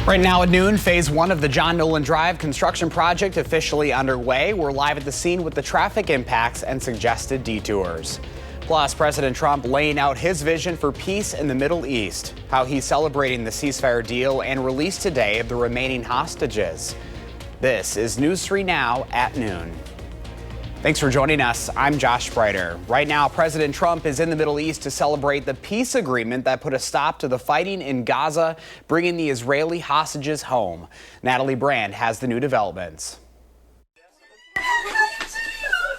Right now at noon, phase 1 of the John Nolan Drive construction project officially underway. We're live at the scene with the traffic impacts and suggested detours. Plus, President Trump laying out his vision for peace in the Middle East, how he's celebrating the ceasefire deal and release today of the remaining hostages. This is News 3 Now at noon. Thanks for joining us. I'm Josh Breiter. Right now, President Trump is in the Middle East to celebrate the peace agreement that put a stop to the fighting in Gaza, bringing the Israeli hostages home. Natalie Brand has the new developments.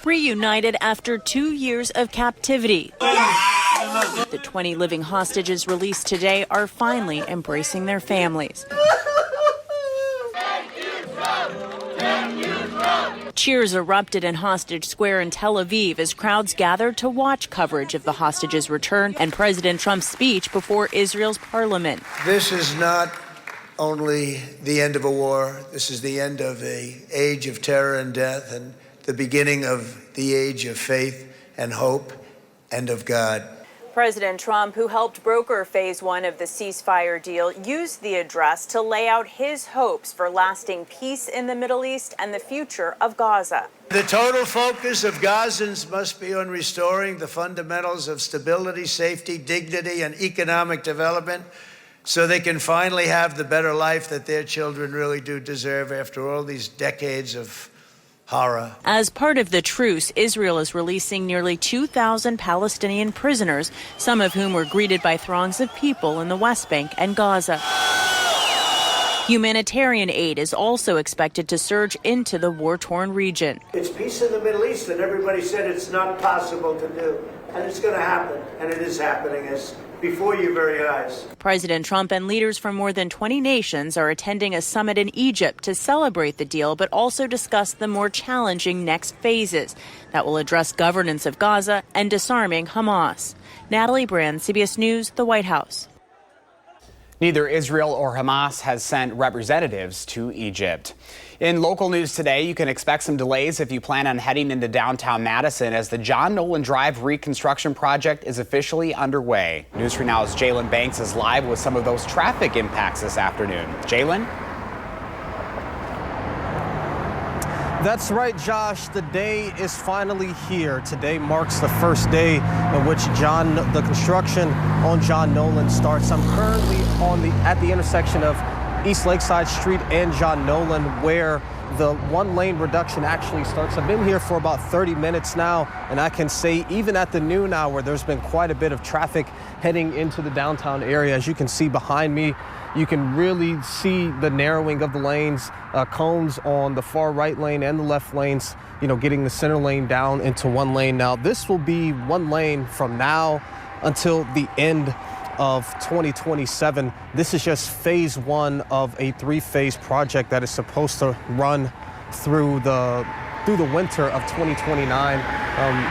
Reunited after 2 years of captivity. The 20 living hostages released today are finally embracing their families. Cheers erupted in Hostage Square in Tel Aviv as crowds gathered to watch coverage of the hostages' return and President Trump's speech before Israel's parliament. This is not only the end of a war, this is the end of an age of terror and death and the beginning of the age of faith and hope and of God. President Trump, who helped broker phase 1 of the ceasefire deal, used the address to lay out his hopes for lasting peace in the Middle East and the future of Gaza. The total focus of Gazans must be on restoring the fundamentals of stability, safety, dignity, and economic development so they can finally have the better life that their children really do deserve after all these decades of horror. As part of the truce, Israel is releasing nearly 2,000 Palestinian prisoners, some of whom were greeted by throngs of people in the West Bank and Gaza. Humanitarian aid is also expected to surge into the war-torn region. It's peace in the Middle East, and everybody said it's not possible to do. And it's going to happen, and it is happening as before your very eyes. President Trump and leaders from more than 20 nations are attending a summit in Egypt to celebrate the deal, but also discuss the more challenging next phases that will address governance of Gaza and disarming Hamas. Natalie Brand, CBS News, the White House. Neither Israel or Hamas has sent representatives to Egypt. In local news today, you can expect some delays if you plan on heading into downtown Madison as the John Nolan Drive reconstruction project is officially underway. News 3 Now's Jalen Banks is live with some of those traffic impacts this afternoon. Jalen? That's right, Josh. The day is finally here. Today marks the first day in which the construction on John Nolan starts. I'm currently at the intersection of East Lakeside Street and John Nolan, where the one-lane reduction actually starts. I've been here for about 30 minutes now, and I can say even at the noon hour, there's been quite a bit of traffic heading into the downtown area. As you can see behind me, you can really see the narrowing of the lanes, cones on the far right lane and the left lanes, getting the center lane down into one lane. Now, this will be one lane from now until the end of 2027. This is just phase 1 of a 3-phase project that is supposed to run through the winter of 2029.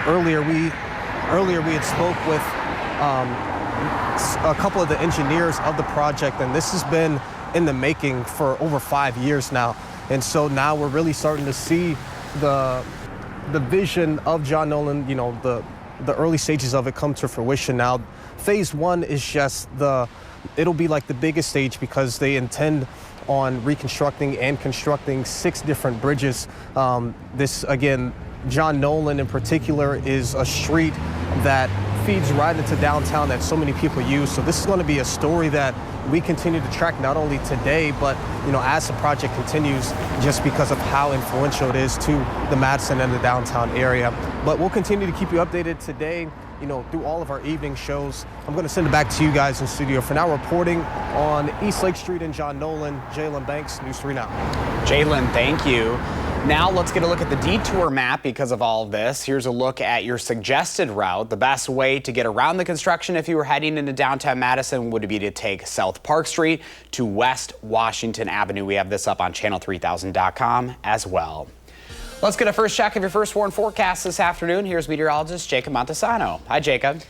Earlier we had spoke with a couple of the engineers of the project, and this has been in the making for over 5 years now. And so now we're really starting to see the vision of John Nolan, the early stages of it come to fruition now. Phase 1 is just it'll be like the biggest stage because they intend on reconstructing and constructing 6 different bridges. This, again, John Nolan in particular is a street that feeds right into downtown that so many people use. So this is going to be a story that we continue to track not only today, but as the project continues, just because of how influential it is to the Madison and the downtown area. But we'll continue to keep you updated today, through all of our evening shows. I'm going to send it back to you guys in studio. For now, reporting on East Lake Street and John Nolan, Jalen Banks, News 3 Now. Jalen, thank you. Now let's get a look at the detour map because of all of this. Here's a look at your suggested route. The best way to get around the construction if you were heading into downtown Madison would be to take South Park Street to West Washington Avenue. We have this up on channel3000.com as well. Let's get a first check of your first warn forecast this afternoon. Here's meteorologist Jacob Montesano. Hi, Jacob.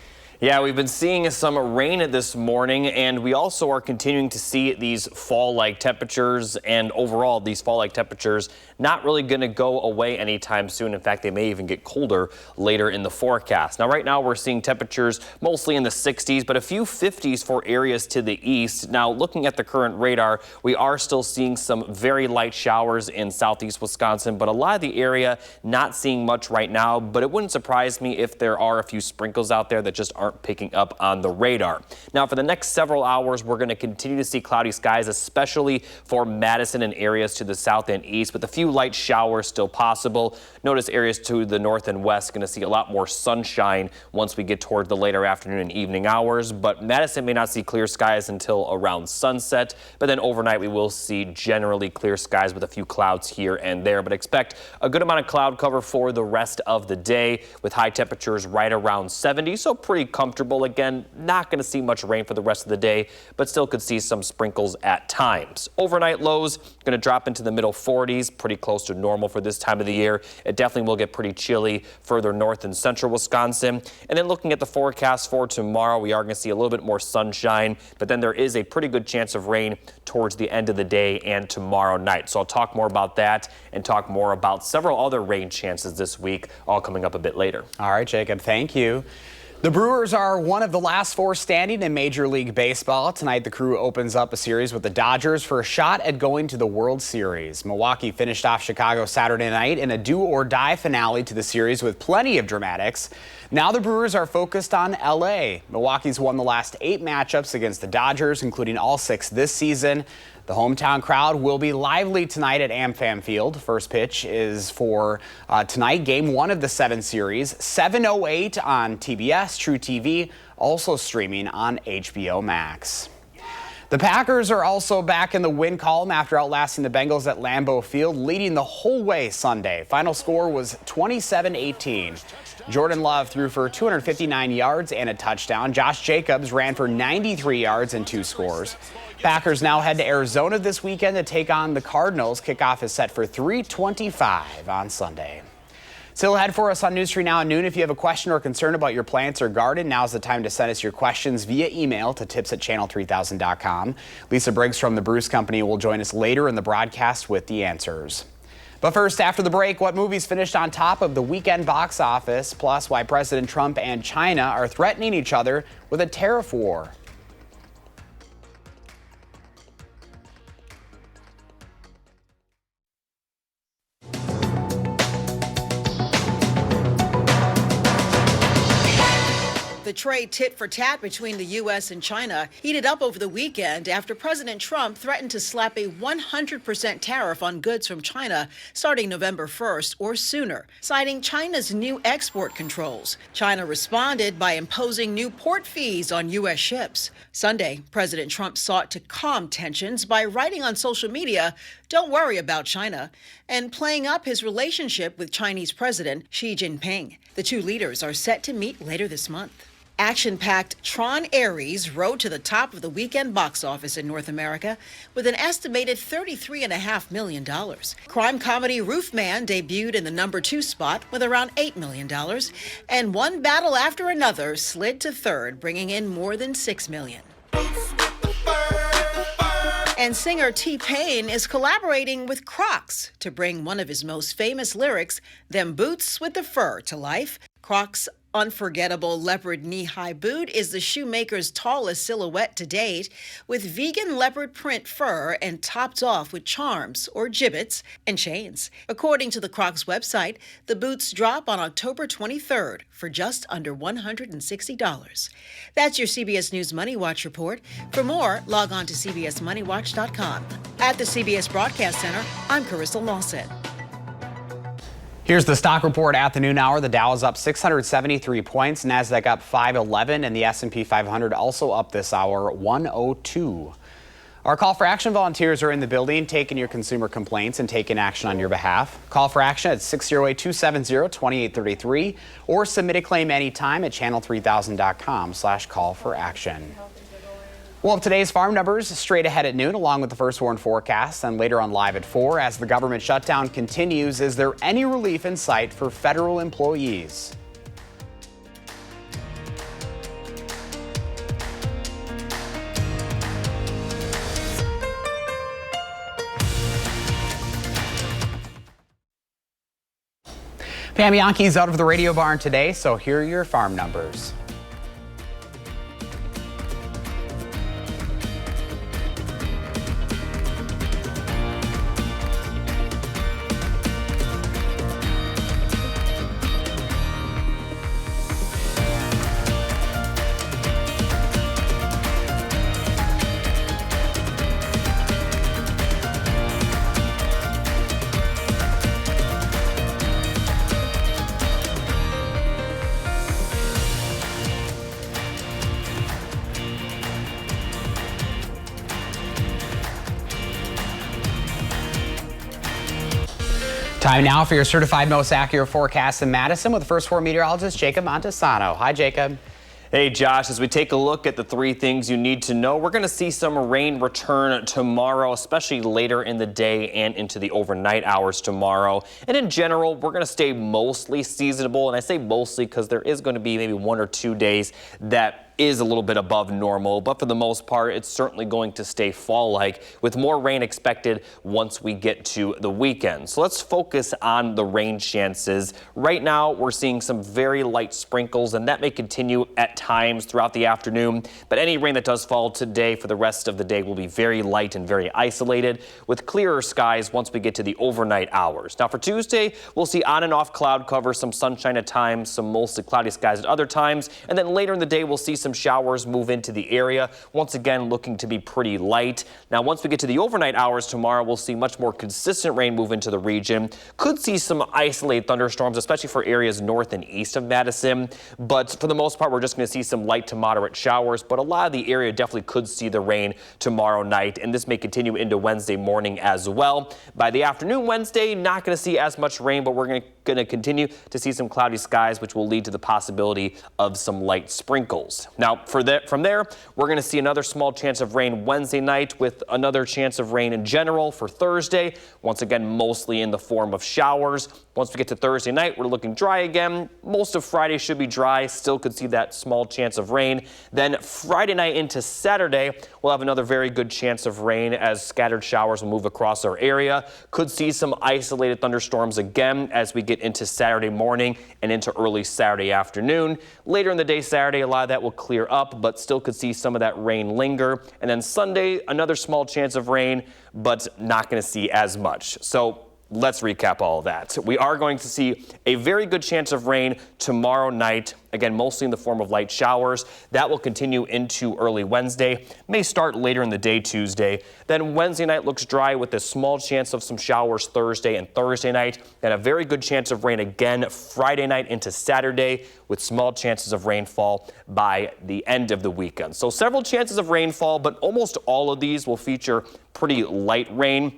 Yeah, we've been seeing some rain this morning, and we also are continuing to see these fall-like temperatures, and overall these fall-like temperatures not really going to go away anytime soon. In fact, they may even get colder later in the forecast. Now, right now we're seeing temperatures mostly in the 60s, but a few 50s for areas to the east. Now, looking at the current radar, we are still seeing some very light showers in southeast Wisconsin, but a lot of the area not seeing much right now. But it wouldn't surprise me if there are a few sprinkles out there that just aren't picking up on the radar. Now, for the next several hours, we're going to continue to see cloudy skies, especially for Madison and areas to the south and east, with a few light showers still possible. Notice areas to the north and west going to see a lot more sunshine once we get toward the later afternoon and evening hours, but Madison may not see clear skies until around sunset. But then overnight we will see generally clear skies with a few clouds here and there, but expect a good amount of cloud cover for the rest of the day with high temperatures right around 70, so pretty comfortable. Again, not going to see much rain for the rest of the day, but still could see some sprinkles at times. Overnight lows going to drop into the middle 40s, pretty close to normal for this time of the year. It definitely will get pretty chilly further north in central Wisconsin. And then looking at the forecast for tomorrow, we are going to see a little bit more sunshine, but then there is a pretty good chance of rain towards the end of the day and tomorrow night. So I'll talk more about that and talk more about several other rain chances this week, all coming up a bit later. All right, Jacob, thank you. The Brewers are one of the last four standing in Major League Baseball. Tonight, the crew opens up a series with the Dodgers for a shot at going to the World Series. Milwaukee finished off Chicago Saturday night in a do-or-die finale to the series with plenty of dramatics. Now the Brewers are focused on L.A. Milwaukee's won the last 8 matchups against the Dodgers, including all 6 this season. The hometown crowd will be lively tonight at AmFam Field. First pitch is for tonight, Game 1 of the 7 series, 7:08 on TBS, True TV, also streaming on HBO Max. The Packers are also back in the win column after outlasting the Bengals at Lambeau Field, leading the whole way Sunday. Final score was 27-18. Jordan Love threw for 259 yards and a touchdown. Josh Jacobs ran for 93 yards and 2 scores. Packers now head to Arizona this weekend to take on the Cardinals. Kickoff is set for 3:25 on Sunday. Still ahead for us on News 3 Now at noon. If you have a question or concern about your plants or garden, now's the time to send us your questions via email to tips@channel3000.com. Lisa Briggs from the Bruce Company will join us later in the broadcast with the answers. But first, after the break, what movies finished on top of the weekend box office, plus why President Trump and China are threatening each other with a tariff war. The trade tit-for-tat between the U.S. and China heated up over the weekend after President Trump threatened to slap a 100% tariff on goods from China starting November 1st or sooner, citing China's new export controls. China responded by imposing new port fees on U.S. ships. Sunday, President Trump sought to calm tensions by writing on social media, "Don't worry about China," and playing up his relationship with Chinese President Xi Jinping. The two leaders are set to meet later this month. Action-packed Tron Ares rode to the top of the weekend box office in North America with an estimated $33.5 million. Crime comedy Roof Man debuted in the number 2 spot with around $8 million, and One Battle After Another slid to third, bringing in more than $6 million. And singer T-Pain is collaborating with Crocs to bring one of his most famous lyrics, "Them Boots with the Fur," to life. Crocs' unforgettable leopard knee-high boot is the shoemaker's tallest silhouette to date, with vegan leopard print fur and topped off with charms or gibbets and chains. According to the Crocs website, the boots drop on October 23rd for just under $160. That's your CBS News Money Watch report. For more, log on to cbsmoneywatch.com. At the CBS Broadcast Center, I'm Carissa Lawson. Here's the stock report at the noon hour. The Dow is up 673 points, Nasdaq up 511, and the S&P 500 also up this hour 102. Our Call for Action volunteers are in the building taking your consumer complaints and taking action on your behalf. Call for action at 608-270-2833 or submit a claim anytime at channel3000.com/call-for-action. Well, today's farm numbers straight ahead at noon, along with the first warn forecast, and later on live at 4. As the government shutdown continues, is there any relief in sight for federal employees? Pam Yonke's out of the radio barn today, so here are your farm numbers. Time now for your certified most accurate forecast in Madison with the first 4 meteorologist Jacob Montesano. Hi, Jacob. Hey, Josh, as we take a look at the 3 things you need to know, we're going to see some rain return tomorrow, especially later in the day and into the overnight hours tomorrow. And in general, we're going to stay mostly seasonable. And I say mostly because there is going to be maybe 1 or 2 days that is a little bit above normal, but for the most part, it's certainly going to stay fall-like with more rain expected once we get to the weekend. So let's focus on the rain chances. Right now, we're seeing some very light sprinkles, and that may continue at times throughout the afternoon, but any rain that does fall today for the rest of the day will be very light and very isolated with clearer skies once we get to the overnight hours. Now for Tuesday, we'll see on and off cloud cover, some sunshine at times, some mostly cloudy skies at other times, and then later in the day, we'll see some showers move into the area, once again looking to be pretty light. Now once we get to the overnight hours tomorrow, we'll see much more consistent rain move into the region. Could see some isolated thunderstorms, especially for areas north and east of Madison, but for the most part, we're just going to see some light to moderate showers, but a lot of the area definitely could see the rain tomorrow night, and this may continue into Wednesday morning as well. By the afternoon Wednesday, not going to see as much rain, but we're going to continue to see some cloudy skies, which will lead to the possibility of some light sprinkles. Now, from there, we're going to see another small chance of rain Wednesday night with another chance of rain in general for Thursday. Once again, mostly in the form of showers. Once we get to Thursday night, we're looking dry again. Most of Friday should be dry. Still could see that small chance of rain. Then Friday night into Saturday, we'll have another very good chance of rain as scattered showers will move across our area. Could see some isolated thunderstorms again as we get into Saturday morning and into early Saturday afternoon. Later in the day Saturday, a lot of that will clear up, but still could see some of that rain linger. And then Sunday, another small chance of rain, but not going to see as much. So let's recap all of that. We are going to see a very good chance of rain tomorrow night, again, mostly in the form of light showers. That will continue into early Wednesday, may start later in the day Tuesday. Then Wednesday night looks dry with a small chance of some showers Thursday and Thursday night, and a very good chance of rain again Friday night into Saturday with small chances of rainfall by the end of the weekend. So several chances of rainfall, but almost all of these will feature pretty light rain.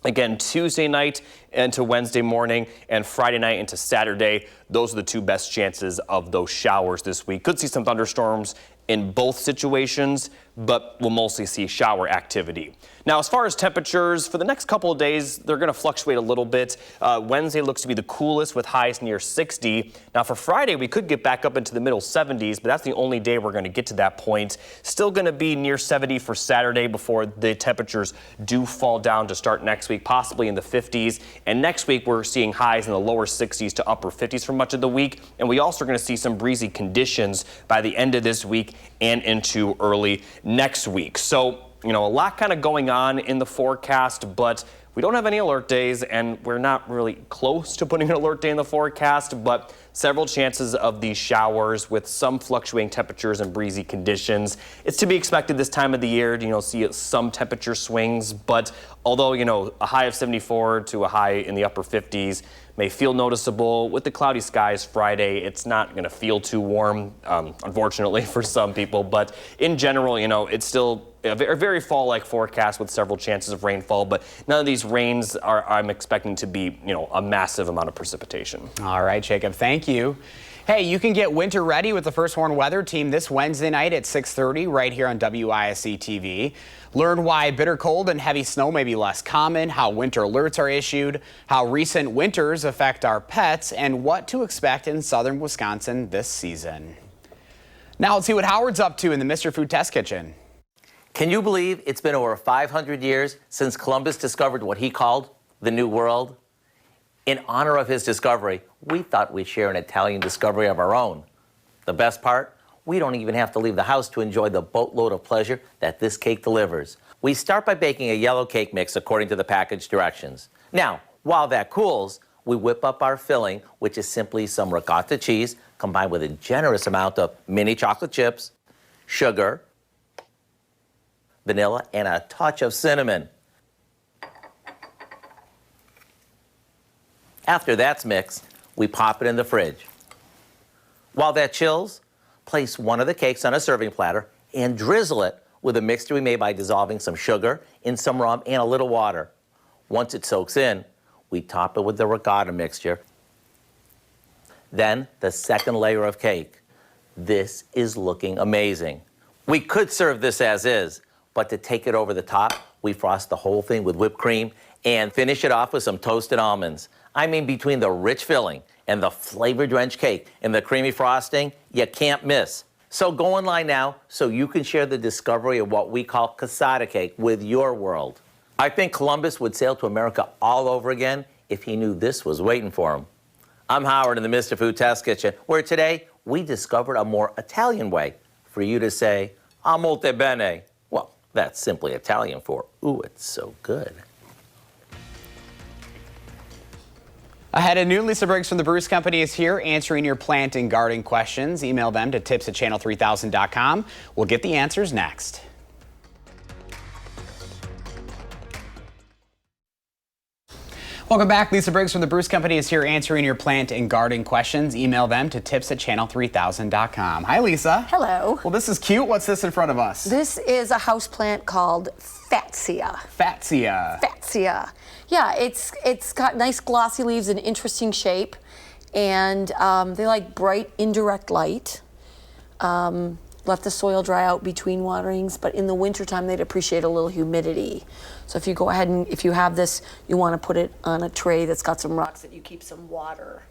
Again, Tuesday night into Wednesday morning and Friday night into Saturday. Those are the 2 best chances of those showers this week. Could see some thunderstorms in both situations, but we'll mostly see shower activity. Now, as far as temperatures, for the next couple of days, they're going to fluctuate a little bit. Wednesday looks to be the coolest with highs near 60. Now, for Friday, we could get back up into the middle 70s, but that's the only day we're going to get to that point. Still going to be near 70 for Saturday before the temperatures do fall down to start next week, possibly in the 50s. And next week, we're seeing highs in the lower 60s to upper 50s for much of the week. And we also are going to see some breezy conditions by the end of this week and into early next week. So, a lot kind of going on in the forecast, but we don't have any alert days, and we're not really close to putting an alert day in the forecast, but several chances of these showers with some fluctuating temperatures and breezy conditions. It's to be expected this time of the year to, see some temperature swings, but although, a high of 74 to a high in the upper 50s may feel noticeable, with the cloudy skies Friday, it's not going to feel too warm, unfortunately for some people, but in general, it's still a very fall-like forecast with several chances of rainfall, but none of these rains I'm expecting to be, a massive amount of precipitation. All right, Jacob, thank you. Hey, you can get winter ready with the First Warn Weather Team this Wednesday night at 6:30 right here on WISC-TV. Learn why bitter cold and heavy snow may be less common, how winter alerts are issued, how recent winters affect our pets, and what to expect in southern Wisconsin this season. Now let's see what Howard's up to in the Mr. Food Test Kitchen. Can you believe it's been over 500 years since Columbus discovered what he called the New World? In honor of his discovery, we thought we'd share an Italian discovery of our own. The best part? We don't even have to leave the house to enjoy the boatload of pleasure that this cake delivers. We start by baking a yellow cake mix according to the package directions. Now, while that cools, we whip up our filling, which is simply some ricotta cheese combined with a generous amount of mini chocolate chips, sugar, vanilla, and a touch of cinnamon. After that's mixed, we pop it in the fridge. While that chills, place one of the cakes on a serving platter and drizzle it with a mixture we made by dissolving some sugar in some rum and a little water. Once it soaks in, we top it with the ricotta mixture. Then the second layer of cake. This is looking amazing. We could serve this as is, but to take it over the top, we frost the whole thing with whipped cream and finish it off with some toasted almonds. I mean, between the rich filling and the flavor-drenched cake and the creamy frosting, you can't miss. So go online now so you can share the discovery of what we call cassata cake with your world. I think Columbus would sail to America all over again if he knew this was waiting for him. I'm Howard in the Mr. Food Test Kitchen, where today we discovered a more Italian way for you to say, "Ah, molto bene." Well, that's simply Italian for, "Ooh, it's so good." Ahead of noon, Lisa Briggs from the Bruce Company is here answering your plant and garden questions. Email them to tips@channel3000.com. We'll get the answers next. Welcome back. Lisa Briggs from the Bruce Company is here answering your plant and garden questions. Email them to tips@channel3000.com. Hi, Lisa. Hello. Well, this is cute. What's this in front of us? This is a houseplant called Fatsia. Fatsia. Fatsia. Yeah, it's got nice glossy leaves and interesting shape, and they like bright indirect light. Let the soil dry out between waterings, but in the wintertime they'd appreciate a little humidity. So if you go ahead and if you have this, you want to put it on a tray that's got some rocks that you keep some water,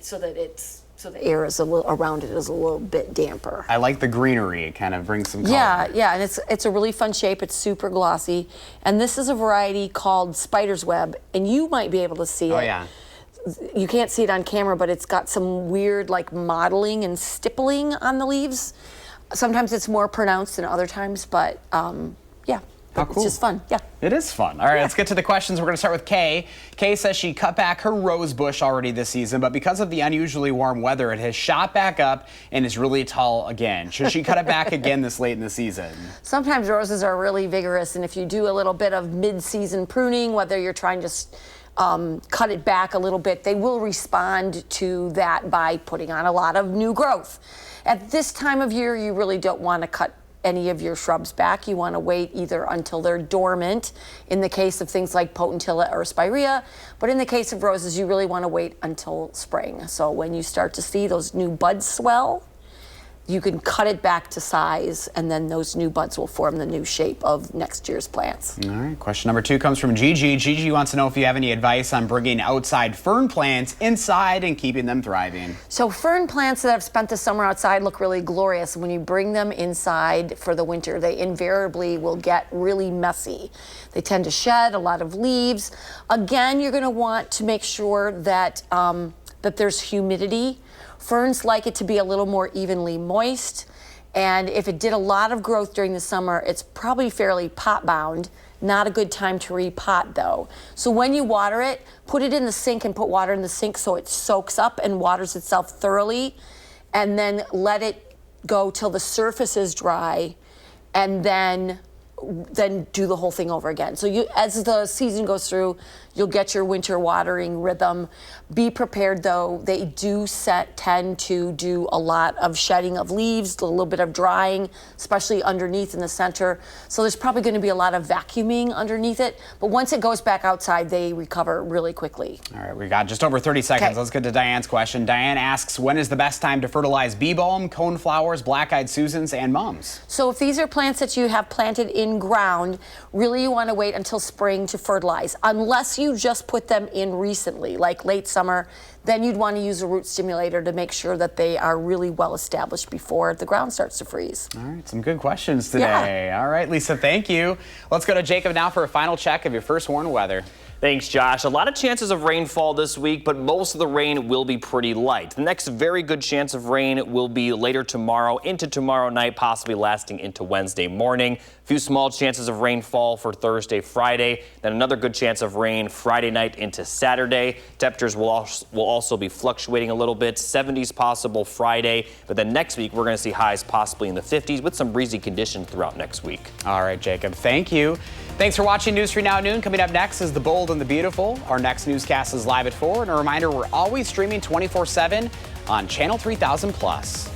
so that the air is a little around it is a little bit damper. I like the greenery. It kind of brings some color. Yeah, and it's a really fun shape. It's super glossy, and this is a variety called spider's web, and you might be able to see it. Oh yeah. You can't see it on camera, but it's got some weird like mottling and stippling on the leaves. Sometimes it's more pronounced than other times, but yeah. How cool. It's just fun, yeah. It is fun. All right, let's get to the questions. We're going to start with Kay. Kay says she cut back her rose bush already this season, but because of the unusually warm weather, it has shot back up and is really tall again. Should she cut it back again this late in the season? Sometimes roses are really vigorous, and if you do a little bit of mid-season pruning, whether you're trying to cut it back a little bit, they will respond to that by putting on a lot of new growth. At this time of year, you really don't want to cut any of your shrubs back. You want to wait either until they're dormant, in the case of things like potentilla or spirea, but in the case of roses, you really want to wait until spring. So when you start to see those new buds swell, you can cut it back to size, and then those new buds will form the new shape of next year's plants. All right, question number 2 comes from Gigi. Gigi wants to know if you have any advice on bringing outside fern plants inside and keeping them thriving. So fern plants that have spent the summer outside look really glorious. When you bring them inside for the winter, they invariably will get really messy. They tend to shed a lot of leaves. Again, you're going to want to make sure that that there's humidity. Ferns like it to be a little more evenly moist, and if it did a lot of growth during the summer, it's probably fairly pot bound. Not a good time to repot though. So when you water it, put it in the sink and put water in the sink so it soaks up and waters itself thoroughly, and then let it go till the surface is dry, and then do the whole thing over again. So as the season goes through, you'll get your winter watering rhythm. Be prepared though, they do tend to do a lot of shedding of leaves, a little bit of drying, especially underneath in the center. So there's probably going to be a lot of vacuuming underneath it, but once it goes back outside, they recover really quickly. All right, we got just over 30 seconds. Okay. Let's get to Diane's question. Diane asks, when is the best time to fertilize bee balm, coneflowers, black-eyed Susans, and mums? So if these are plants that you have planted in ground, really you want to wait until spring to fertilize, unless you just put them in recently, like late summer. Then you'd want to use a root stimulator to make sure that they are really well established before the ground starts to freeze. All right, some good questions today. Yeah. All right, Lisa, thank you. Let's go to Jacob now for a final check of your first warn weather. Thanks, Josh. A lot of chances of rainfall this week, but most of the rain will be pretty light. The next very good chance of rain will be later tomorrow into tomorrow night, possibly lasting into Wednesday morning. A few small chances of rainfall for Thursday, Friday. Then another good chance of rain Friday night into Saturday. Temperatures will also be fluctuating a little bit. 70s possible Friday, but then next week we're going to see highs possibly in the 50s with some breezy conditions throughout next week. All right, Jacob, thank you. Thanks for watching News 3 Now at noon. Coming up next is The Bold and the Beautiful. Our next newscast is live at 4. And a reminder, we're always streaming 24/7 on Channel 3000+.